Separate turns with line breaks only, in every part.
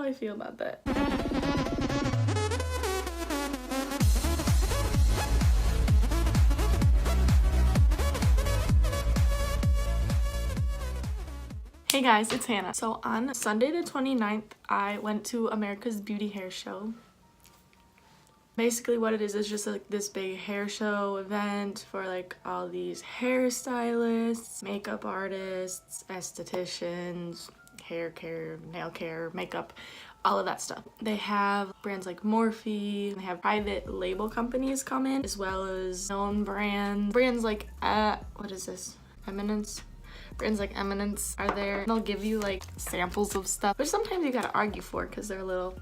I feel about that. Hey guys, it's Hannah. So on Sunday the 29th, I went to America's Beauty Hair Show. Basically what it is just like this big hair show event for like all these hairstylists, makeup artists, estheticians, hair care, nail care, makeup, all of that stuff. They have brands like Morphe, they have private label companies come in, as well as known brands like, what is this? Eminence? Brands like Eminence are there. They'll give you like samples of stuff, which sometimes you gotta argue for because they're little,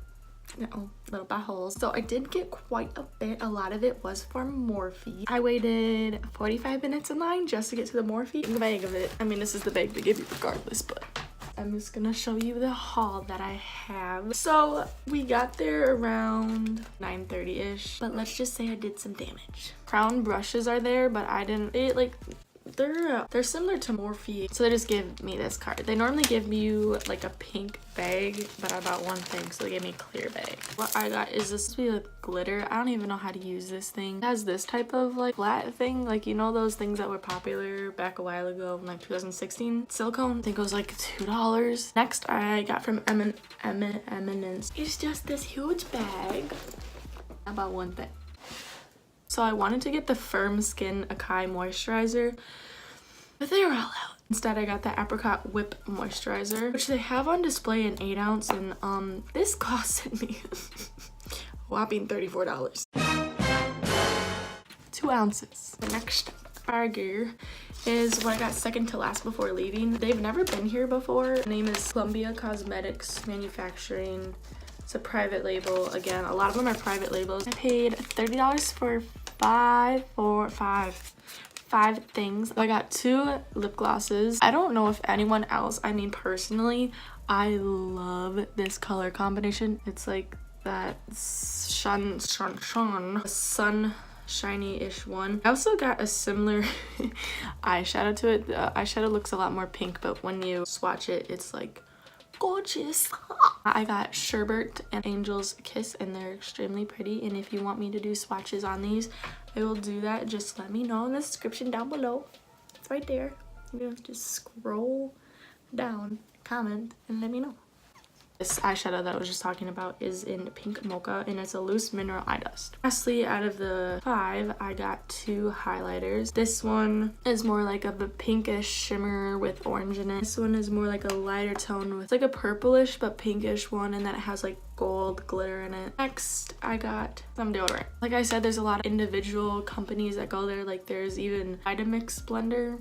you know, little buttholes. So I did get quite a bit. A lot of it was for Morphe. I waited 45 minutes in line just to get to the Morphe. The bag of it, I mean, this is the bag they give you regardless, but I'm just gonna show you the haul that I have. So we got there around 9:30-ish, but let's just say I did some damage. Crown brushes are there, but I didn't, they're similar to Morphe, so they just give me this card. They normally give you like a pink bag, but I bought one thing, so they gave me a clear bag. What I got is this with glitter. I don't even know how to use this thing. It has this type of like flat thing, like you know those things that were popular back a while ago in like 2016. Silicone, I think it was like $2. Next I got from Eminence. It's just this huge bag. I bought one thing. So I wanted to get the Firm Skin Acai Moisturizer, but they were all out. Instead, I got the Apricot Whip Moisturizer, which they have on display in 8 ounce, and this costed me a whopping $34. 2 ounces. The next burger is what I got second to last before leaving. They've never been here before. The name is Columbia Cosmetics Manufacturing. It's a private label. Again, a lot of them are private labels. I paid $30 for five things. I got 2 lip glosses. I don't know if anyone else, I mean personally, I love this color combination. It's like that sun shiny-ish one. I also got a similar eyeshadow to it. The eyeshadow looks a lot more pink, but when you swatch it, it's like gorgeous. I got Sherbert and Angel's Kiss, and they're extremely pretty, and if you want me to do swatches on these, I will do that. Just let me know in the description down below. It's right there. You have to just scroll down, comment, and let me know. This eyeshadow that I was just talking about is in Pink Mocha, and it's a loose mineral eye dust. Lastly, out of the 5, I got 2 highlighters. This one is more like of a pinkish shimmer with orange in it. This one is more like a lighter tone with like a purplish but pinkish one, and then it has like gold glitter in it. Next, I got some deodorant. Like I said, there's a lot of individual companies that go there. Like there's even Vitamix Blender.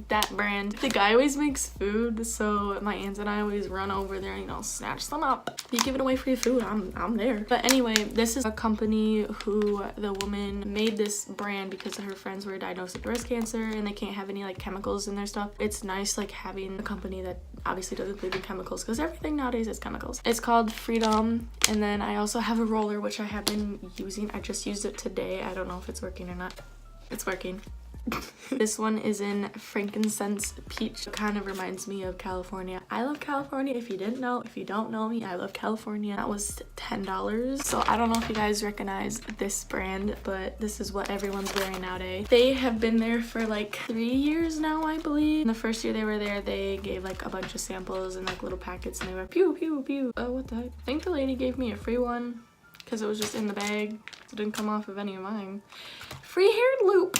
That brand. The guy always makes food, so my aunts and I always run over there and, you know, snatch some up. If you give it away free food, I'm there. But anyway, this is a company who the woman made this brand because her friends were diagnosed with breast cancer and they can't have any like chemicals in their stuff. It's nice like having a company that obviously doesn't believe in chemicals, because everything nowadays is chemicals. It's called Freedom. And then I also have a roller, which I have been using. I just used it today. I don't know if it's working or not. It's working. This one is in Frankincense Peach. It kind of reminds me of California. I love California. If you didn't know, if you don't know me, I love California. That was $10. So I don't know if you guys recognize this brand, but this is what everyone's wearing nowadays. They have been there for like 3 years now, I believe. In the first year they were there, they gave like a bunch of samples and like little packets, and they were pew pew pew. Oh, what the heck? I think the lady gave me a free one because it was just in the bag. It didn't come off of any of mine. Free hair loop.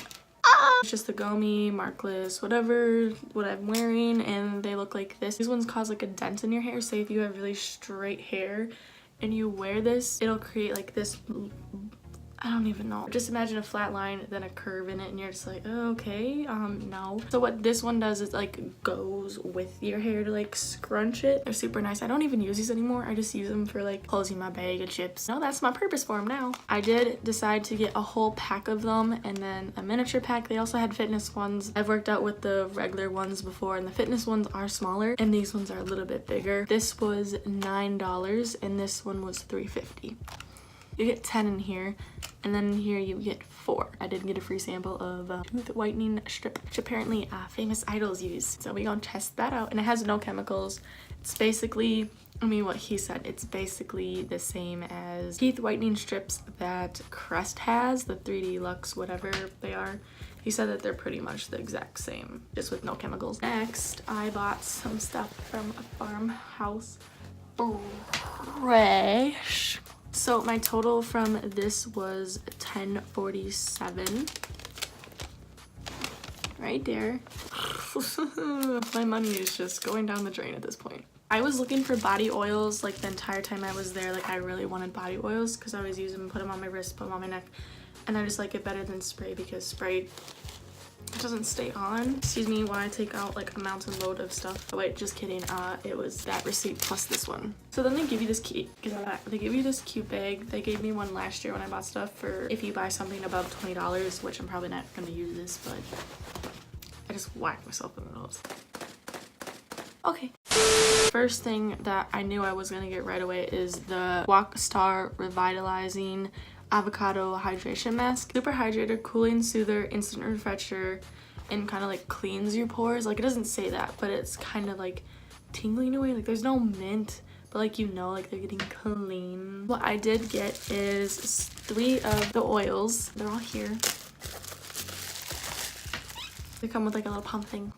It's just the Gomi, Markless, whatever, what I'm wearing, and they look like this. These ones cause like a dent in your hair. Say if you have really straight hair and you wear this, it'll create like this, I don't even know. Just imagine a flat line, then a curve in it, and you're just like, oh, okay, no. So what this one does is like goes with your hair to like scrunch it. They're super nice. I don't even use these anymore. I just use them for like closing my bag of chips. No, that's my purpose for them now. I did decide to get a whole pack of them and then a miniature pack. They also had fitness ones. I've worked out with the regular ones before, and the fitness ones are smaller and these ones are a little bit bigger. This was $9 and this one was $3.50. You get 10 in here, and then in here you get 4. I did get a free sample of tooth whitening strip, which apparently famous idols use. So we gonna test that out, and it has no chemicals. It's basically I mean, what he said, it's basically the same as teeth whitening strips that Crest has, the 3D Luxe, whatever they are. He said that they're pretty much the exact same, just with no chemicals. Next, I bought some stuff from a Farmhouse Fresh. So my total from this was $10.47. Right there. My money is just going down the drain at this point. I was looking for body oils like the entire time I was there. Like I really wanted body oils because I always use them and put them on my wrist, put them on my neck. And I just like it better than spray because spray doesn't stay on. Excuse me when I take out like a mountain load of stuff. Oh wait, just kidding. It was that receipt plus this one. So then they give you this cute bag. They gave me one last year when I bought stuff for if you buy something above $20, which I'm probably not gonna use this, but I just whacked myself in the nose. Okay. First thing that I knew I was gonna get right away is the Walk Star Revitalizing Avocado Hydration Mask. Super hydrator, cooling soother, instant refresher, and kind of like cleans your pores. Like it doesn't say that, but it's kind of like tingling away. Like there's no mint, but like you know, like they're getting clean. What I did get is 3 of the oils. They're all here. They come with like a little pump thing.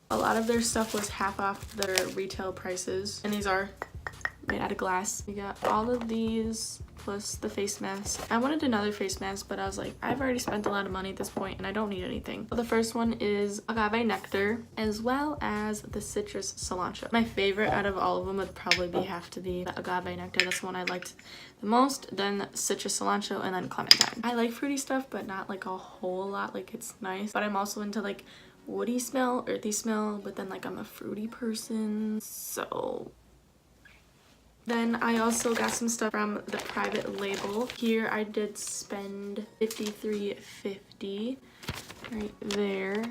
A lot of their stuff was half off their retail prices, and these are made out of glass. We got all of these plus the face mask. I wanted another face mask, but I was like, I've already spent a lot of money at this point and I don't need anything. So the first one is agave nectar as well as the citrus cilantro. My favorite out of all of them would probably have to be the agave nectar. That's the one I liked the most, then citrus cilantro, and then clementine. I like fruity stuff, but not like a whole lot. Like it's nice, but I'm also into like woody smell, earthy smell, but then like I'm a fruity person, so. Then I also got some stuff from the Private Label. Here I did spend $53.50 right there.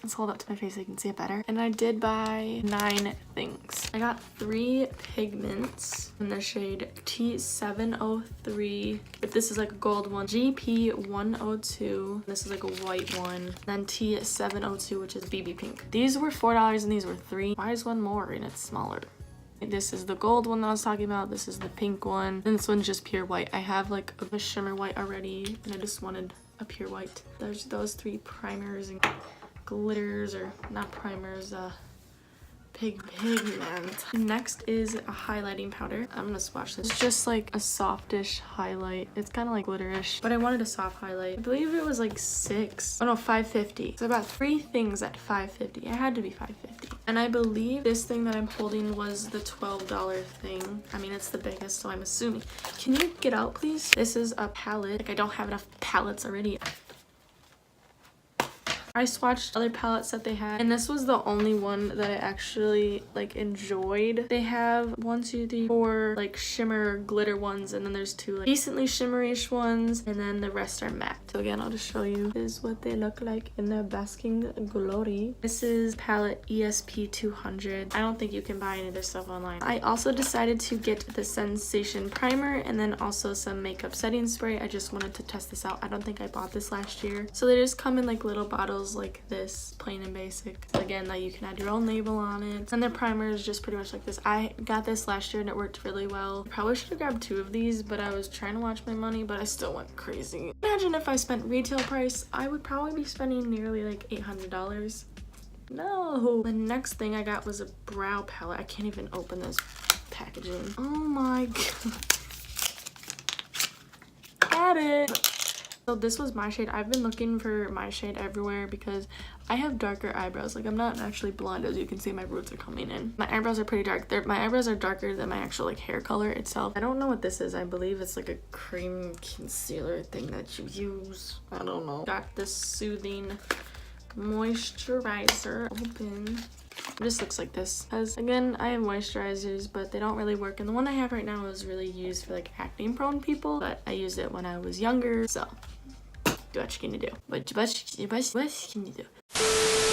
Let's hold up to my face so you can see it better. And I did buy 9 things. I got 3 pigments in the shade T703. If this is like a gold one, GP102. This is like a white one. Then T702, which is BB pink. These were $4 and these were $3. Why is one more and it's smaller? This is the gold one that I was talking about. This is the pink one. And this one's just pure white. I have like a shimmer white already and I just wanted a pure white. There's those 3 primers and glitters, or not primers, pigment. Next is a highlighting powder. I'm gonna swatch this. It's just like a softish highlight. It's kind of like glitterish, but I wanted a soft highlight. I believe it was like $5.50. So I bought 3 things at $5.50. It had to be $5.50. And I believe this thing that I'm holding was the $12 thing. I mean, it's the biggest, so I'm assuming. Can you get out, please? This is a palette. Like I don't have enough palettes already. I swatched other palettes that they had, and this was the only one that I actually like enjoyed. They have 1, 2, 3, 4 like shimmer glitter ones, and then there's 2 like decently shimmerish ones, and then the rest are matte. So again, I'll just show you. This is what they look like in their basking glory. This is palette ESP 200. I don't think you can buy any of this stuff online. I also decided to get the Sensation primer and then also some makeup setting spray. I just wanted to test this out. I don't think I bought this last year. So they just come in like little bottles like this, plain and basic. Again, that you can add your own label on it. And their primer is just pretty much like this. I got this last year and it worked really well. Probably should have grabbed 2 of these, but I was trying to watch my money, but I still went crazy. Imagine if I spent retail price, I would probably be spending nearly like $800. No. The next thing I got was a brow palette. I can't even open this packaging. Oh my god. Got it. So this was my shade. I've been looking for my shade everywhere because I have darker eyebrows. Like I'm not actually blonde, as you can see my roots are coming in. My eyebrows are pretty dark. My eyebrows are darker than my actual like hair color itself. I don't know what this is. I believe it's like a cream concealer thing that you use. I don't know. Got this soothing moisturizer. Open. It just looks like this. Because again, I have moisturizers, but they don't really work. And the one I have right now is really used for like acne prone people, but I used it when I was younger, so do what you can do. What can you do?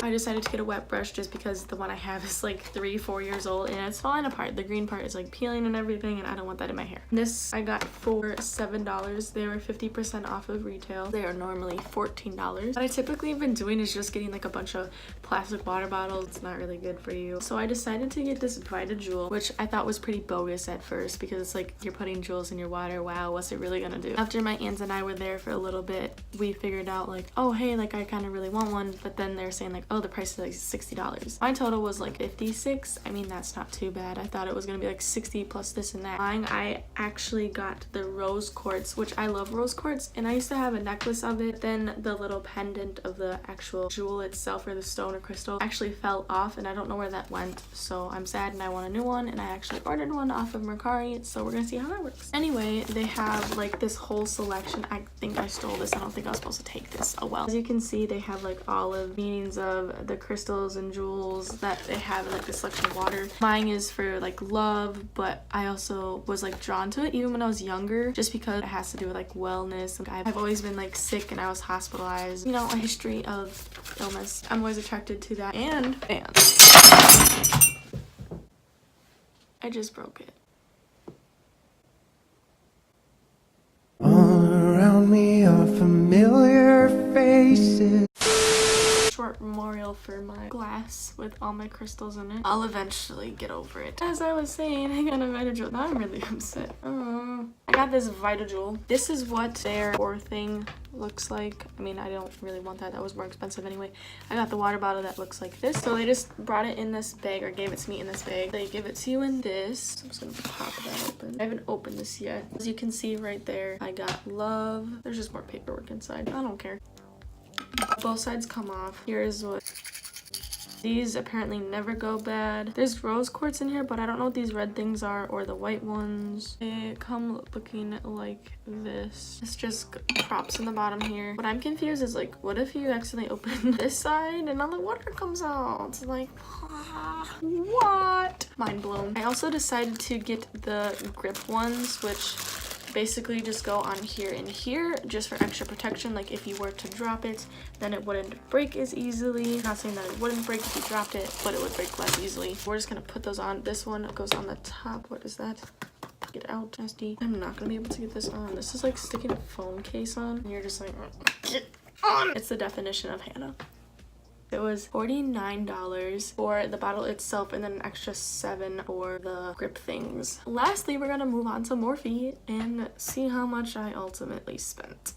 I decided to get a wet brush just because the one I have is like 3-4 years old and it's falling apart. The green part is like peeling and everything, and I don't want that in my hair. This I got for $7. They were 50% off of retail. They are normally $14. What I typically have been doing is just getting like a bunch of plastic water bottles. It's not really good for you. So I decided to get this VitaJewel, which I thought was pretty bogus at first because it's like you're putting jewels in your water. Wow, what's it really gonna do? After my aunts and I were there for a little bit, we figured out like, oh hey, like I kind of really want one, but then they're saying like, oh, the price is like $60. My total was like $56. I mean, that's not too bad. I thought it was gonna be like 60 plus this and that. Mine, I actually got the rose quartz, which I love rose quartz, and I used to have a necklace of it. Then the little pendant of the actual jewel itself, or the stone or crystal, actually fell off, and I don't know where that went. So I'm sad and I want a new one, and I actually ordered one off of Mercari, so we're gonna see how that works. Anyway, they have like this whole selection. I think I stole this. I don't think I was supposed to take this. Oh well. As you can see, they have like all of meanings of the crystals and jewels that they have in like the selection of water. Mine is for like love, but I also was like drawn to it even when I was younger, just because it has to do with like wellness. Like, I've always been like sick and I was hospitalized, you know, a history of illness. I'm always attracted to that. And I just broke it.
All around me are familiar faces.
Short memorial for my glass with all my crystals in it. I'll eventually get over it. As I was saying, I got a VitaJewel. Now I'm really upset. I got this VitaJewel. This is what their core thing looks like. I mean, I don't really want that. That was more expensive anyway. I got the water bottle that looks like this. So they just brought it in this bag, or gave it to me in this bag. They give it to you in this. So I'm just gonna pop that open. I haven't opened this yet. As you can see right there, I got love. There's just more paperwork inside. I don't care. Both sides come off. Here's what these apparently never go bad. There's rose quartz in here, but I don't know what these red things are, or the white ones. They come looking like this. It's just props in the bottom here. What I'm confused is like, what if you accidentally open this side and all the water comes out? It's like, what? Mind blown. I also decided to get the grip ones, which basically just go on here and here just for extra protection. Like if you were to drop it, then it wouldn't break as easily. Not saying that it wouldn't break if you dropped it, but it would break less easily. We're just gonna put those on. This one goes on the top. What is that? Get out, nasty. I'm not gonna be able to get this on. This is like sticking a phone case on, and you're just like, get on. It's the definition of Hannah. It was $49 for the bottle itself, and then an extra $7 for the grip things. Lastly, we're gonna move on to Morphe and see how much I ultimately spent.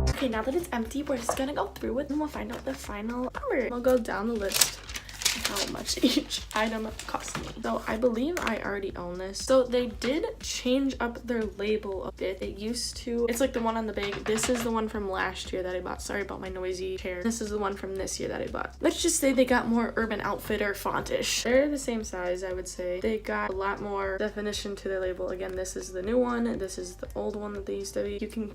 Okay, now that it's empty, we're just gonna go through it and we'll find out the final number. We'll go down the list how much each item cost me. So I believe I already own this. So they did change up their label a bit. It used to, it's like the one on the bag. This is the one from last year that I bought. Sorry about my noisy chair. This is the one from this year that I bought. Let's just say they got more Urban Outfitter fontish. They're the same size, I would say. They got a lot more definition to their label. Again, this is the new one. This is the old one that they used to be. You can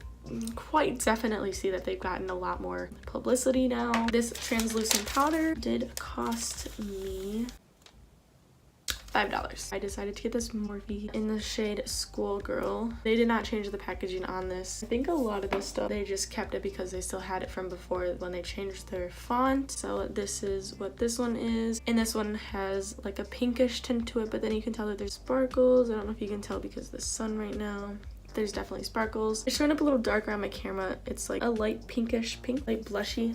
quite definitely see that they've gotten a lot more publicity now. This translucent powder did cost me $5. I decided to get this Morphe in the shade Schoolgirl. They did not change the packaging on this. I think a lot of this stuff, they just kept it because they still had it from before when they changed their font. So this is what this one is. And this one has like a pinkish tint to it, but then you can tell that there's sparkles. I don't know if you can tell because of the sun right now. There's definitely sparkles. It's showing up a little darker on my camera. It's like a light pinkish pink, like blushy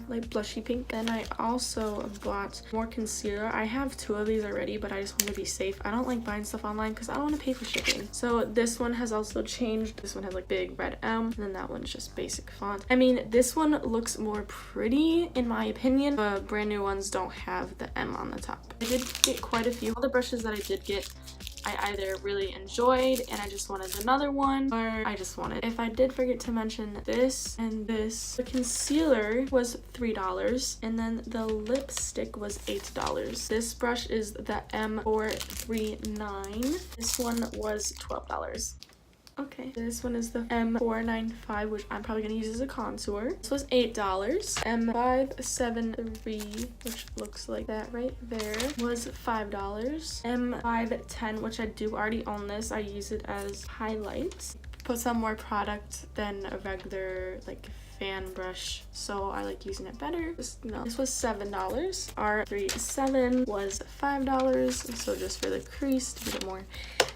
pink. Then I also bought more concealer. I have 2 of these already, but I just want to be safe. I don't like buying stuff online because I don't want to pay for shipping. So this one has also changed. This one has like big red M, and then that one's just basic font. I mean, this one looks more pretty in my opinion. The brand new ones don't have the M on the top. I did get quite a few. All the brushes that I did get, I either really enjoyed and I just wanted another one, or I just wanted. If I did forget to mention this and this, the concealer was $3 and then the lipstick was $8. This brush is the M439. This one was $12. Okay. This one is the M495, which I'm probably gonna use as a contour. This was $8. M573, which looks like that right there, was $5. M510, which I do already own this. I use it as highlights. Put some more product than a regular like fan brush, so I like using it better. This was $7. R37 was $5, so just for the crease to get it more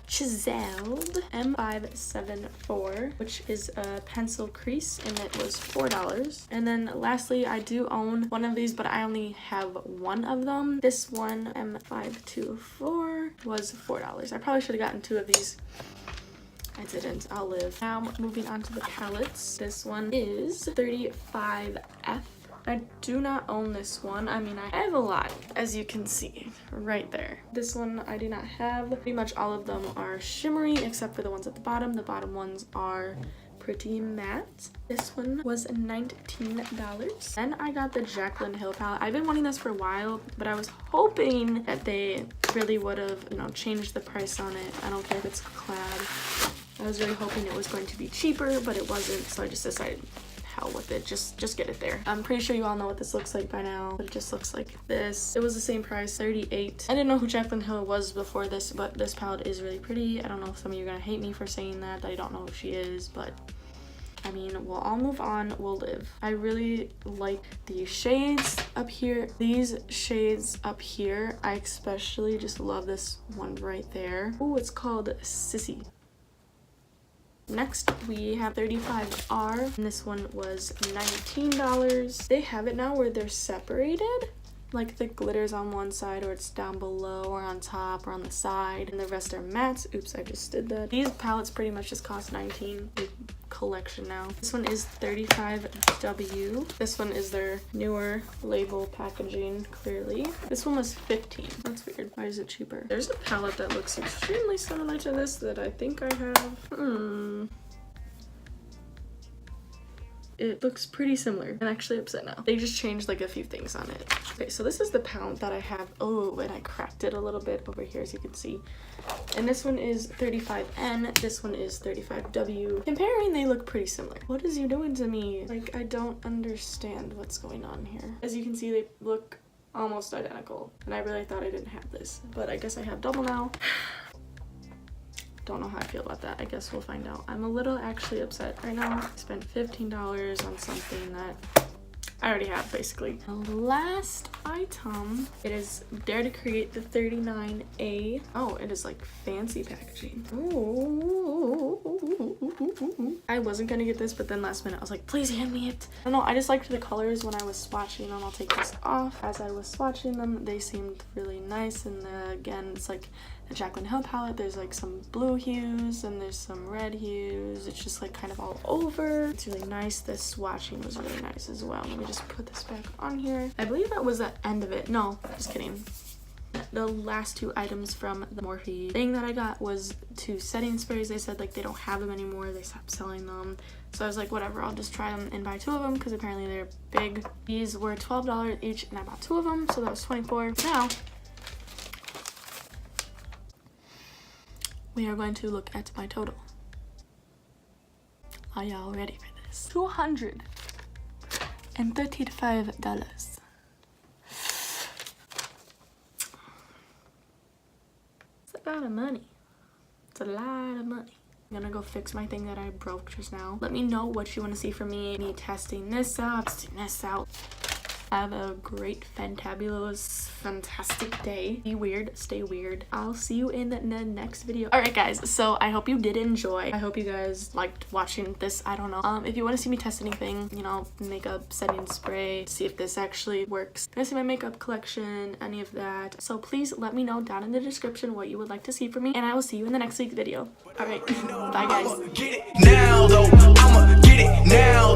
chiseled. M574, which is a pencil crease, and it was $4. And then lastly, I do own one of these, but I only have one of them. This one, M524, was $4. I probably should have gotten two of these. I didn't. I'll live. Now moving on to the palettes. This one is 35F. I do not own this one. I mean, I have a lot, as you can see right there. This one I do not have. Pretty much all of them are shimmery except for the ones at the bottom. The bottom ones are pretty matte. This one was $19. Then I got the Jaclyn Hill palette. I've been wanting this for a while, but I was hoping that they really would have, you know, changed the price on it. I don't care if it's collab. I was really hoping it was going to be cheaper, but it wasn't, so I just decided, hell with it, just get it there. I'm pretty sure you all know what this looks like by now, but it just looks like this. It was the same price, $38. I didn't know who Jaclyn Hill was before this, but this palette is really pretty. I don't know if some of you are gonna hate me for saying that I don't know who she is, but I mean, we'll all move on, we'll live. I really like these shades up here. These shades up here, I especially just love this one right there. Oh, it's called Sissy. Next, we have 35R, and this one was $19. They have it now where they're separated. Like the glitter's on one side, or it's down below, or on top, or on the side, and the rest are mattes. Oops, I just did that. These palettes pretty much just cost $19. Collection now. This one is 35W. This one is their newer label packaging, clearly. This one was $15. That's weird. Why is it cheaper? There's a palette that looks extremely similar to this that I think I have. It looks pretty similar. I'm actually upset now. They just changed like a few things on it. Okay, so this is the palette that I have. Oh, and I cracked it a little bit over here, as you can see. And this one is 35N. This one is 35W. Comparing, they look pretty similar. What is you doing to me? Like, I don't understand what's going on here. As you can see, they look almost identical. And I really thought I didn't have this, but I guess I have double now. Don't know how I feel about that. I guess we'll find out. I'm a little actually upset right now. I spent $15 on something that I already have, basically. The last item, it is Dare to Create the 39A. Oh, it is like fancy packaging. Ooh. I wasn't gonna get this, but then last minute I was like, please hand me it. I don't know, I just liked the colors when I was swatching them. I'll take this off. As I was swatching them, they seemed really nice. And again, it's like the Jaclyn Hill palette. There's like some blue hues and there's some red hues. It's just like kind of all over. It's really nice. The swatching was really nice as well. Let me just put this back on here. I believe that was the end of it. No, just kidding. The last two items from the Morphe thing that I got was 2 setting sprays. They said like they don't have them anymore. They stopped selling them. So I was like, whatever, I'll just try them and buy 2 of them because apparently they're big. These were $12 each and I bought 2 of them. So that was $24. Now, we are going to look at my total. Are y'all ready for this? $235. It's a lot of money. It's a lot of money. I'm gonna go fix my thing that I broke just now. Let me know what you want to see from me testing this out, Have a great, fantabulous, fantastic day. Be weird, stay weird. I'll see you in the next video. Alright guys, so I hope you did enjoy. I hope you guys liked watching this. I don't know. If you want to see me test anything, you know, makeup setting spray, see if this actually works. You want to see my makeup collection, any of that. So please let me know down in the description what you would like to see from me. And I will see you in the next week's video. Alright, bye guys.
I'ma get it now though. I'ma get it now.